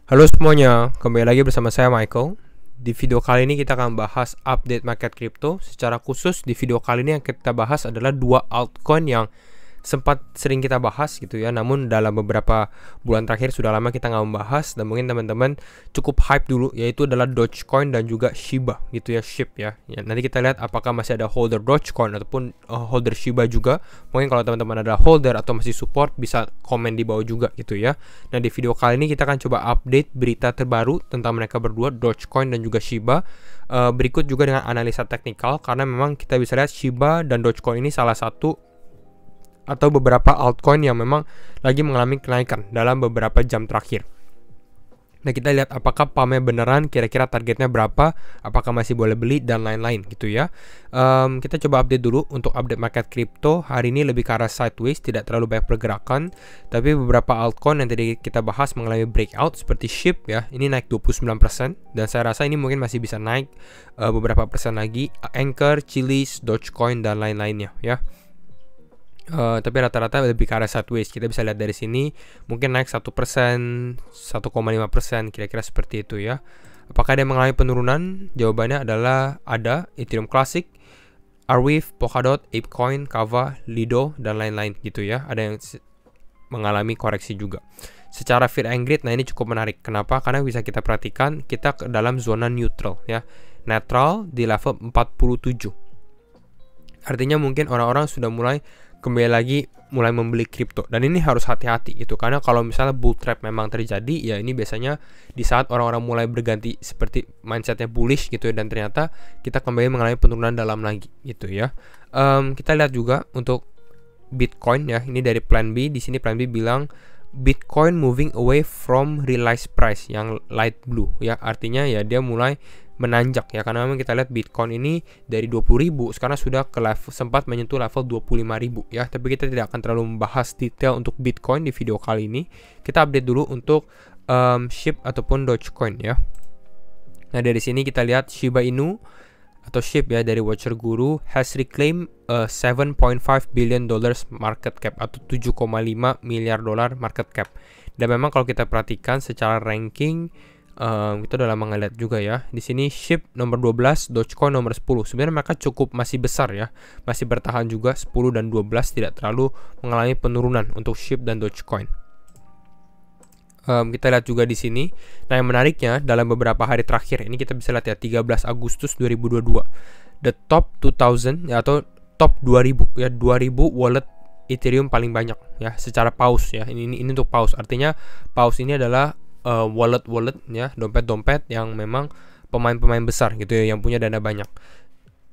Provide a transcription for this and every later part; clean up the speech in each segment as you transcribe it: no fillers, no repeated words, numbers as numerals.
Halo semuanya, kembali lagi bersama saya Michael. Di video kali ini kita akan bahas update market crypto. Secara khusus di video kali ini yang kita bahas adalah dua altcoin yang sempat sering kita bahas gitu ya. Namun dalam beberapa bulan terakhir sudah lama kita nggak membahas dan mungkin teman-teman cukup hype dulu, yaitu adalah Dogecoin dan juga Shiba gitu ya, SHIB ya. Nanti kita lihat apakah masih ada holder Dogecoin ataupun holder Shiba juga. Mungkin kalau teman-teman ada holder atau masih support bisa komen di bawah juga gitu ya. Nah di video kali ini kita akan coba update berita terbaru tentang mereka berdua, Dogecoin dan juga Shiba. Berikut juga dengan analisa teknikal, karena memang kita bisa lihat Shiba dan Dogecoin ini salah satu atau beberapa altcoin yang memang lagi mengalami kenaikan dalam beberapa jam terakhir. Nah kita lihat apakah pahamnya beneran, kira-kira targetnya berapa, apakah masih boleh beli dan lain-lain gitu ya. Kita coba update dulu untuk update market crypto. Hari ini lebih ke arah sideways, tidak terlalu banyak pergerakan. Tapi beberapa altcoin yang tadi kita bahas mengalami breakout seperti SHIB ya, ini naik 29%. Dan saya rasa ini mungkin masih bisa naik beberapa persen lagi. Anchor, Chiliz, Dogecoin dan lain-lainnya ya. Tapi rata-rata lebih ke arah sideways. Kita bisa lihat dari sini mungkin naik 1%, 1,5%, kira-kira seperti itu ya. Apakah dia mengalami penurunan? Jawabannya adalah ada. Ethereum Classic, Arweave, Polkadot, ApeCoin, Kava, Lido dan lain-lain gitu ya. Ada yang mengalami koreksi juga. Secara fear and greed, nah ini cukup menarik. Kenapa? Karena bisa kita perhatikan kita ke dalam zona neutral ya. Netral di level 47. Artinya mungkin orang-orang sudah mulai kembali lagi mulai membeli kripto, dan ini harus hati-hati itu, karena kalau misalnya bull trap memang terjadi ya, ini biasanya di saat orang-orang mulai berganti seperti mindsetnya bullish gitu ya, dan ternyata kita kembali mengalami penurunan dalam lagi gitu ya. Kita lihat juga untuk Bitcoin ya, ini dari Plan B. Di sini Plan B bilang Bitcoin moving away from realized price yang light blue ya, artinya ya dia mulai menanjak ya, karena memang kita lihat Bitcoin ini dari 20.000 sekarang sudah ke level, sempat menyentuh level 25.000 ya. Tapi kita tidak akan terlalu membahas detail untuk Bitcoin di video kali ini. Kita update dulu untuk SHIB ataupun Dogecoin ya. Nah dari sini kita lihat Shiba Inu atau SHIB ya dari Watcher Guru has reclaimed 7.5 billion dollars market cap atau 7,5 miliar dolar market cap. Dan memang kalau kita perhatikan secara ranking, kita udah lama ngeliat juga ya. Di sini SHIB nomor 12, Dogecoin nomor 10. Sebenarnya mereka cukup masih besar ya. Masih bertahan juga 10 dan 12, tidak terlalu mengalami penurunan untuk SHIB dan Dogecoin. Kita lihat juga di sini. Nah, yang menariknya dalam beberapa hari terakhir ini kita bisa lihat ya, 13 Agustus 2022. The top 2000 ya, atau top 2000 ya, 2000 wallet Ethereum paling banyak ya secara paus ya. Ini untuk paus. Artinya paus ini adalah wallet ya, dompet-dompet yang memang pemain-pemain besar gitu ya, yang punya dana banyak.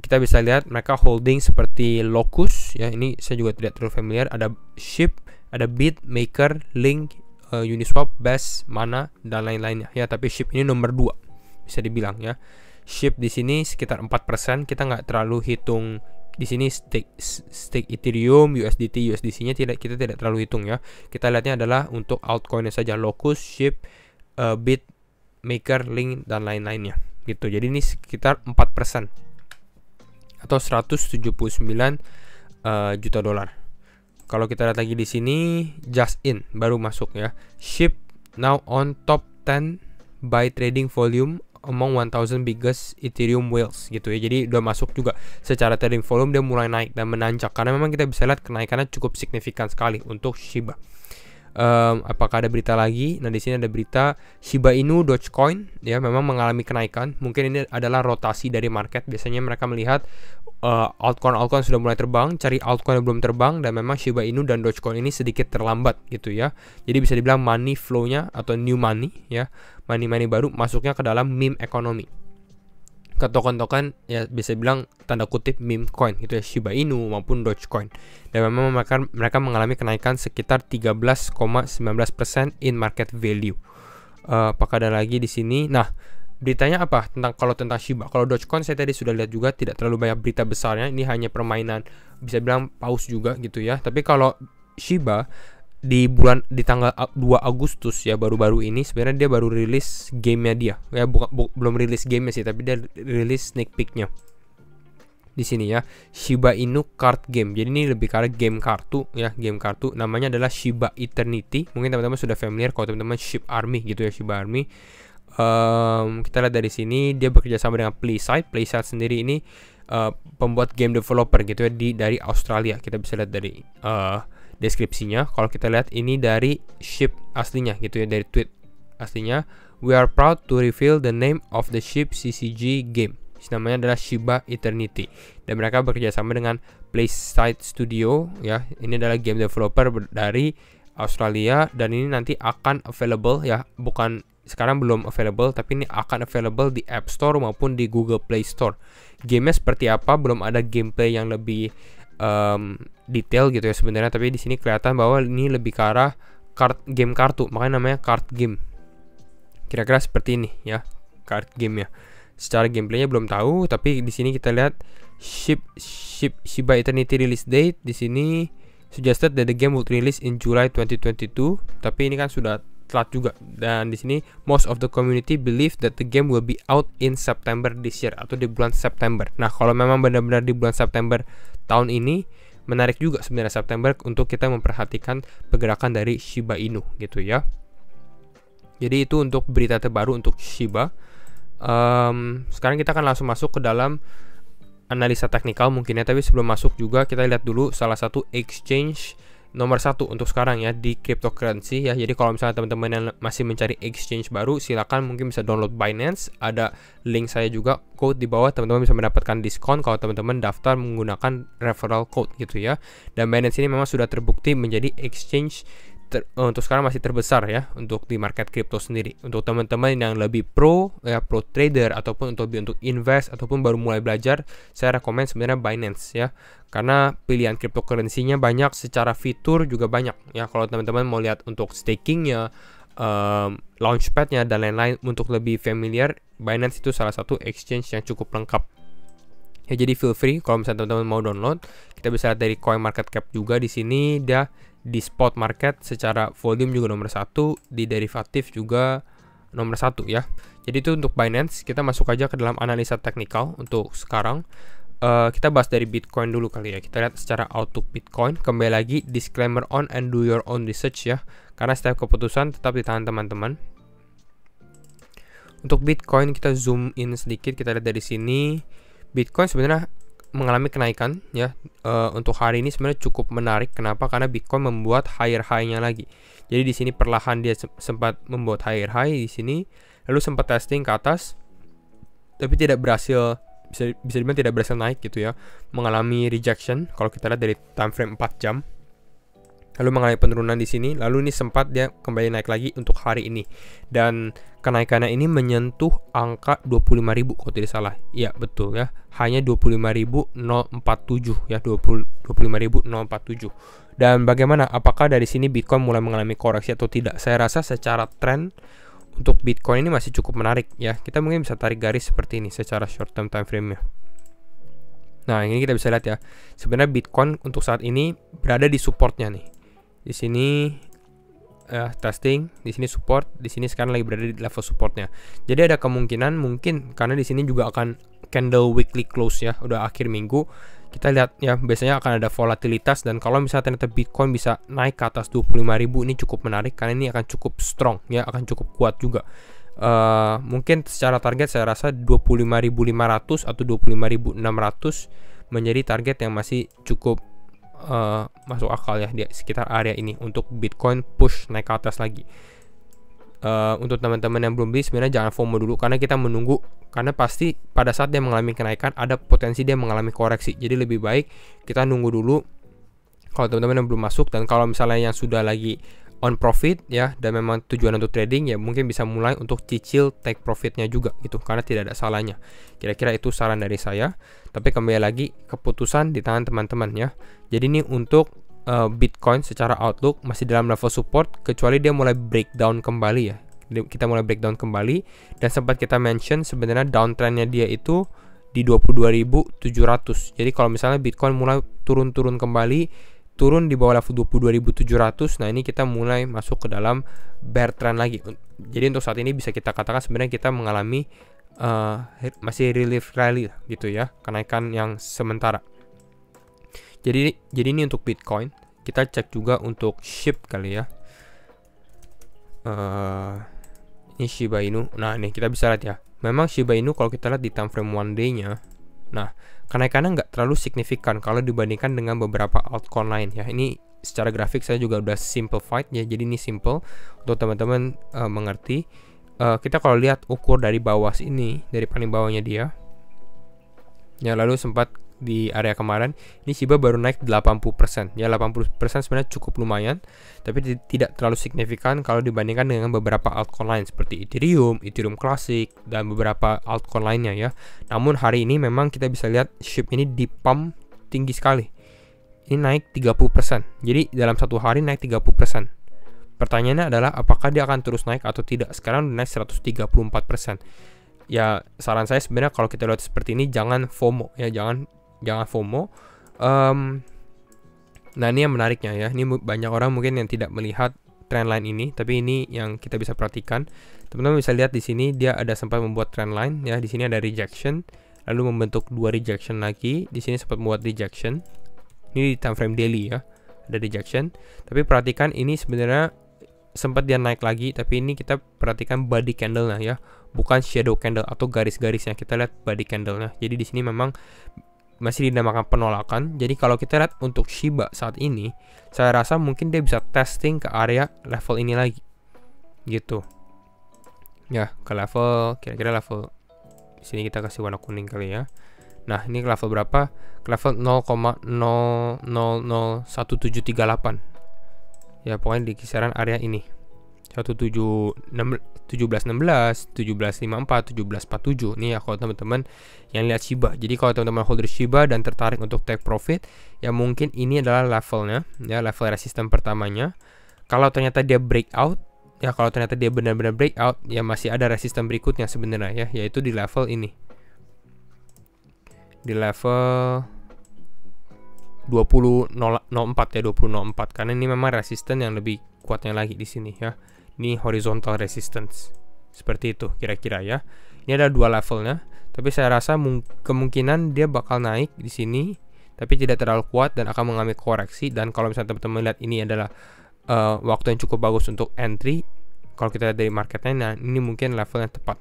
Kita bisa lihat mereka holding seperti Locus ya, ini saya juga tidak terlalu familiar. Ada SHIB, ada Bit, Maker, Link, Uniswap, Bash, Mana dan lain-lainnya ya. Tapi SHIB ini nomor 2 bisa dibilang ya. SHIB di sini sekitar 4%. Kita nggak terlalu hitung di sini stake Ethereum, USDC-nya kita tidak terlalu hitung ya. Kita lihatnya adalah untuk altcoinnya saja, Locus, SHIB, Bit, Maker, Link dan lain-lainnya gitu. Jadi ini sekitar 4% atau 179 juta dolar. Kalau kita lihat lagi di sini Just In baru masuk ya. SHIB now on top 10 by trading volume among 1000 biggest Ethereum whales gitu ya. Jadi udah masuk juga secara trading volume, dia mulai naik dan menanjak, karena memang kita bisa lihat kenaikannya cukup signifikan sekali untuk Shiba. Apakah ada berita lagi? Nah di sini ada berita Shiba Inu, Dogecoin ya memang mengalami kenaikan. Mungkin ini adalah rotasi dari market. Biasanya mereka melihat altcoin sudah mulai terbang, cari altcoin yang belum terbang, dan memang Shiba Inu dan Dogecoin ini sedikit terlambat gitu ya. Jadi bisa dibilang money flow-nya atau new money ya, money baru masuknya ke dalam meme economy, ke token-token ya, bisa bilang tanda kutip meme coin gitu ya, Shiba Inu maupun Dogecoin. Dan memang mereka mengalami kenaikan sekitar 13,19% in market value. Apakah ada lagi di sini? Nah, beritanya apa tentang Shiba? Kalau Dogecoin saya tadi sudah lihat juga tidak terlalu banyak berita besarnya. Ini hanya permainan, bisa bilang paus juga gitu ya. Tapi kalau Shiba di tanggal 2 Agustus ya, baru-baru ini sebenarnya dia baru rilis gamenya dia ya, belum rilis gamenya sih, tapi dia rilis sneak peeknya. di sini ya, Shiba Inu card game. Jadi ini lebih ke arah game kartu ya, game kartu. Namanya adalah Shiba Eternity. Mungkin teman-teman sudah familiar kalau teman-teman Shib Army gitu ya, Shiba Army. Kita lihat dari sini dia bekerja sama dengan Playside. Playside sendiri ini pembuat game developer gitu ya dari Australia. Kita bisa lihat dari deskripsinya. Kalau kita lihat ini dari ship aslinya gitu ya, dari tweet aslinya. We are proud to reveal the name of the ship CCG game. Namanya adalah Shiba Eternity dan mereka bekerja sama dengan Playside Studio ya. Ini adalah game developer dari Australia dan ini nanti akan available ya, bukan sekarang belum available tapi ini akan available di App Store maupun di Google Play Store. Gamenya seperti apa belum ada gameplay yang lebih detail gitu ya sebenarnya, tapi di sini kelihatan bahwa ini lebih ke arah game kartu, makanya namanya card game. Kira-kira seperti ini ya card game ya. Secara gameplaynya belum tahu, tapi di sini kita lihat Shiba Eternity release date di sini suggested that the game would release in July 2022, tapi ini kan sudah telat juga. Dan di sini most of the community believe that the game will be out in September this year, atau di bulan September. Nah, kalau memang benar-benar di bulan September tahun ini, menarik juga sebenarnya September untuk kita memperhatikan pergerakan dari Shiba Inu gitu ya. Jadi itu untuk berita terbaru untuk Shiba. Sekarang kita akan langsung masuk ke dalam analisa teknikal mungkin ya, tapi sebelum masuk juga kita lihat dulu salah satu exchange nomor 1 untuk sekarang ya di cryptocurrency ya. Jadi kalau misalnya teman-teman yang masih mencari exchange baru, silakan mungkin bisa download Binance, ada link saya juga code di bawah, teman-teman bisa mendapatkan diskon kalau teman-teman daftar menggunakan referral code gitu ya. Dan Binance ini memang sudah terbukti menjadi exchange untuk sekarang masih terbesar ya untuk di market crypto sendiri. Untuk teman-teman yang lebih pro ya, pro trader ataupun untuk invest ataupun baru mulai belajar, saya rekomend sebenarnya Binance ya, karena pilihan cryptocurrency-nya banyak, secara fitur juga banyak ya. Kalau teman-teman mau lihat untuk stakingnya, launchpad-nya dan lain-lain untuk lebih familiar, Binance itu salah satu exchange yang cukup lengkap ya. Jadi feel free kalau misalnya teman-teman mau download, kita bisa lihat dari CoinMarketCap juga. Di sini dia di spot market secara volume juga nomor 1, di derivatif juga nomor 1 ya. Jadi itu untuk Binance. Kita masuk aja ke dalam analisa teknikal untuk sekarang. Kita bahas dari Bitcoin dulu kali ya. Kita lihat secara outlook Bitcoin. Kembali lagi disclaimer on and do your own research ya, karena setiap keputusan tetap di tangan teman-teman. Untuk Bitcoin kita zoom in sedikit, kita lihat dari sini. Bitcoin sebenarnya mengalami kenaikan ya. Untuk hari ini sebenarnya cukup menarik. Kenapa? Karena Bitcoin membuat higher high-nya lagi. Jadi di sini perlahan dia sempat membuat higher high di sini, lalu sempat testing ke atas, tapi tidak berhasil, bisa dibilang tidak berhasil naik gitu ya. Mengalami rejection kalau kita lihat dari time frame 4 jam. Lalu mengalami penurunan di sini, lalu ini sempat dia kembali naik lagi untuk hari ini. Dan kenaikannya ini menyentuh angka 25.000 kalau tidak salah. Iya, betul ya. Hanya 25.047 ya, 25.047. Dan bagaimana? Apakah dari sini Bitcoin mulai mengalami koreksi atau tidak? Saya rasa secara tren untuk Bitcoin ini masih cukup menarik ya. Kita mungkin bisa tarik garis seperti ini secara short term time frame-nya. Nah, ini kita bisa lihat ya. Sebenarnya Bitcoin untuk saat ini berada di supportnya nih. Di sini testing, di sini support, di sini sekarang lagi berada di level supportnya. Jadi ada kemungkinan mungkin karena di sini juga akan candle weekly close ya, udah akhir minggu. Kita lihat ya, biasanya akan ada volatilitas, dan kalau misalnya ternyata Bitcoin bisa naik ke atas 25.000, ini cukup menarik karena ini akan cukup strong ya, akan cukup kuat juga. Mungkin secara target saya rasa 25.500 atau 25.600 menjadi target yang masih cukup masuk akal ya di sekitar area ini untuk Bitcoin push naik ke atas lagi. Untuk teman-teman yang belum beli sebenarnya jangan FOMO dulu, karena kita menunggu, karena pasti pada saat dia mengalami kenaikan ada potensi dia mengalami koreksi. Jadi lebih baik kita nunggu dulu kalau teman-teman yang belum masuk. Dan kalau misalnya yang sudah lagi on profit ya, dan memang tujuan untuk trading ya, mungkin bisa mulai untuk cicil take profitnya juga gitu, karena tidak ada salahnya. Kira-kira itu saran dari saya, tapi kembali lagi keputusan di tangan teman-teman ya. Jadi ini untuk Bitcoin secara outlook masih dalam level support, kecuali dia mulai breakdown kembali ya. Kita mulai breakdown kembali, dan sempat kita mention sebenarnya downtrendnya dia itu di 22.700. Jadi kalau misalnya Bitcoin mulai turun kembali, turun di bawah level 22.700, nah ini kita mulai masuk ke dalam bear trend lagi. Jadi untuk saat ini bisa kita katakan sebenarnya kita mengalami masih relief rally gitu ya, kenaikan yang sementara. Jadi ini untuk Bitcoin. Kita cek juga untuk SHIB kali ya. Ini Shiba Inu. Nah, nih kita bisa lihat ya. Memang Shiba Inu kalau kita lihat di time frame one day-nya, nah, kenaikannya nggak terlalu signifikan kalau dibandingkan dengan beberapa altcoin lain ya. Ini secara grafik saya juga udah simplified ya. Jadi ini simple untuk teman-teman mengerti. Kita kalau lihat ukur dari bawah sini, dari paling bawahnya dia. Ya, lalu sempat di area kemarin, ini Shiba baru naik 80%. Ya, 80% sebenarnya cukup lumayan, tapi tidak terlalu signifikan kalau dibandingkan dengan beberapa altcoin lain seperti Ethereum Classic, dan beberapa altcoin lainnya ya. Namun hari ini memang kita bisa lihat SHIB ini di pump tinggi sekali. Ini naik 30%. Jadi dalam satu hari naik 30%. Pertanyaannya adalah apakah dia akan terus naik atau tidak. Sekarang naik 134%. Ya, saran saya sebenarnya kalau kita lihat seperti ini jangan FOMO ya, jangan FOMO. Nah, ini yang menariknya ya. Ini banyak orang mungkin yang tidak melihat trendline ini, tapi ini yang kita bisa perhatikan. Teman-teman bisa lihat di sini dia ada sempat membuat trendline ya. Di sini ada rejection, lalu membentuk 2 rejection lagi. Di sini sempat membuat rejection. Ini di time frame daily ya. Ada rejection. Tapi perhatikan ini sebenarnya sempat dia naik lagi, tapi ini kita perhatikan body candle-nya ya, bukan shadow candle atau garis-garisnya. Kita lihat body candle-nya. Jadi di sini memang masih dinamakan penolakan. Jadi kalau kita lihat untuk Shiba saat ini, saya rasa mungkin dia bisa testing ke area level ini lagi gitu ya, ke level kira-kira level di sini. Kita kasih warna kuning kali ya. Nah, ini ke level berapa? Ke level 0,001738 ya, pokoknya di kisaran area ini 1716, 1754, 1747 nih ya kalau teman-teman yang lihat Shiba. Jadi kalau teman-teman holder Shiba dan tertarik untuk take profit, ya mungkin ini adalah levelnya ya, level resisten pertamanya. Kalau ternyata dia breakout ya, kalau ternyata dia benar-benar breakout, ya masih ada resisten berikutnya sebenarnya ya, yaitu di level ini, di level 2004 ya, 2004, karena ini memang resisten yang lebih kuatnya lagi di sini ya. Ini horizontal resistance seperti itu kira-kira ya. Ini ada 2 levelnya, tapi saya rasa kemungkinan dia bakal naik di sini, tapi tidak terlalu kuat dan akan mengalami koreksi. Dan kalau misalnya teman-teman lihat ini adalah waktu yang cukup bagus untuk entry, kalau kita lihat dari marketnya, nah ini mungkin level yang tepat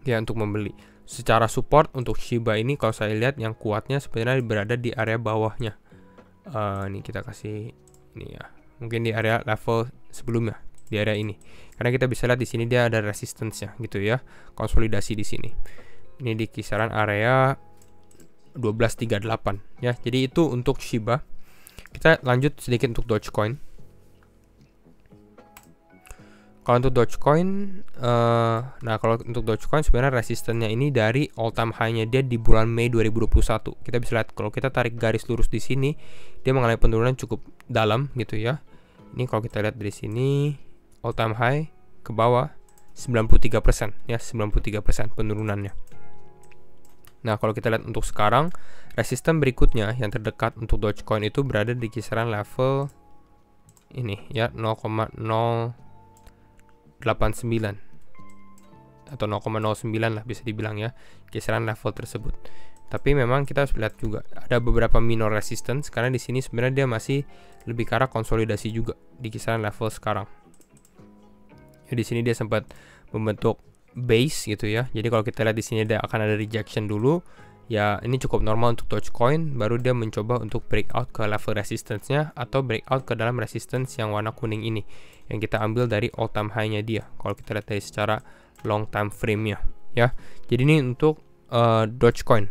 ya untuk membeli. Secara support untuk Shiba ini kalau saya lihat yang kuatnya sebenarnya berada di area bawahnya. Ini kita kasih ini ya, mungkin di area level sebelumnya, di area ini. Karena kita bisa lihat di sini dia ada resistance-nya gitu ya, konsolidasi di sini. Ini di kisaran area 1238 ya. Jadi itu untuk Shiba. Kita lanjut sedikit untuk Dogecoin. Kalau untuk Dogecoin, nah kalau untuk Dogecoin sebenarnya resistennya ini dari all time high-nya dia di bulan Mei 2021. Kita bisa lihat kalau kita tarik garis lurus di sini, dia mengalami penurunan cukup dalam gitu ya. Ini kalau kita lihat dari sini, all time high ke bawah 93% ya, 93% penurunannya. Nah, kalau kita lihat untuk sekarang, resisten berikutnya yang terdekat untuk Dogecoin itu berada di kisaran level ini ya, 0,089 atau 0,09 lah bisa dibilang ya, kisaran level tersebut. Tapi memang kita harus lihat juga ada beberapa minor resistance, karena di sini sebenarnya dia masih lebih ke arah konsolidasi juga di kisaran level sekarang. Ya, di sini dia sempat membentuk base gitu ya. Jadi kalau kita lihat di sini dia akan ada rejection dulu. Ya, ini cukup normal untuk Dogecoin, baru dia mencoba untuk breakout ke level resistance-nya atau breakout ke dalam resistance yang warna kuning ini yang kita ambil dari all time high-nya dia. Kalau kita lihat dari secara long time frame-nya ya. Jadi ini untuk Dogecoin.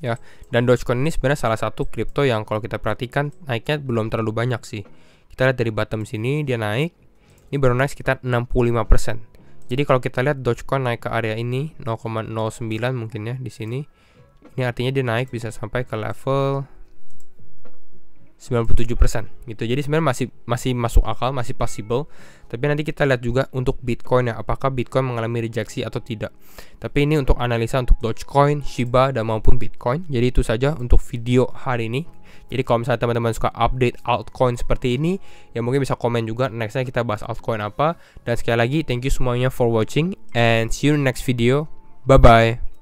Ya, dan Dogecoin ini sebenarnya salah satu kripto yang kalau kita perhatikan naiknya belum terlalu banyak sih. Kita lihat dari bottom sini dia naik. Ini baru naik sekitar 65%. Jadi kalau kita lihat Dogecoin naik ke area ini 0,09 mungkin ya di sini. Ini artinya dia naik bisa sampai ke level 97% gitu. Jadi sebenarnya masih masuk akal, masih possible. Tapi nanti kita lihat juga untuk Bitcoin ya, apakah Bitcoin mengalami rejeksi atau tidak. Tapi ini untuk analisa untuk Dogecoin, Shiba dan maupun Bitcoin. Jadi itu saja untuk video hari ini. Jadi kalau misalnya teman-teman suka update altcoin seperti ini, ya mungkin bisa komen juga nextnya kita bahas altcoin apa. Dan sekali lagi thank you semuanya for watching and see you in the next video. Bye bye.